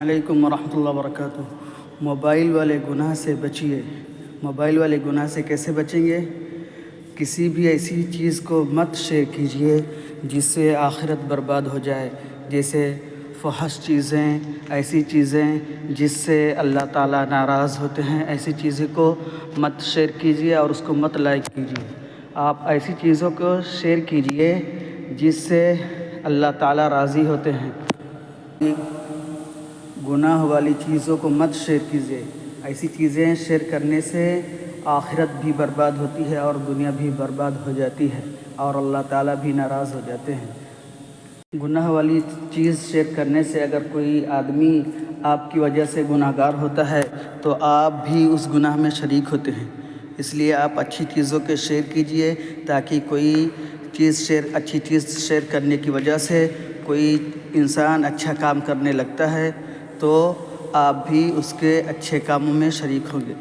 علیکم ورحمۃ اللہ وبرکاتہ۔ موبائل والے گناہ سے بچیے۔ موبائل والے گناہ سے کیسے بچیں گے؟ کسی بھی ایسی چیز کو مت شیئر کیجیے جس سے آخرت برباد ہو جائے، جیسے فحش چیزیں، ایسی چیزیں جس سے اللہ تعالیٰ ناراض ہوتے ہیں، ایسی چیزیں کو مت شیئر کیجیے اور اس کو مت لائک کیجیے۔ آپ ایسی چیزوں کو شیئر کیجیے جس سے اللہ تعالیٰ راضی ہوتے ہیں۔ گناہ والی چیزوں کو مت شیئر کیجیے۔ ایسی چیزیں شیئر کرنے سے آخرت بھی برباد ہوتی ہے اور دنیا بھی برباد ہو جاتی ہے اور اللہ تعالیٰ بھی ناراض ہو جاتے ہیں۔ گناہ والی چیز شیئر کرنے سے اگر کوئی آدمی آپ کی وجہ سے گناہ گار ہوتا ہے تو آپ بھی اس گناہ میں شریک ہوتے ہیں۔ اس لیے آپ اچھی چیزوں کے شیئر کیجیے تاکہ کوئی اچھی چیز شیئر کرنے کی وجہ سے کوئی انسان اچھا کام کرنے لگتا ہے تو آپ بھی اس کے اچھے کاموں میں شریک ہوں گے۔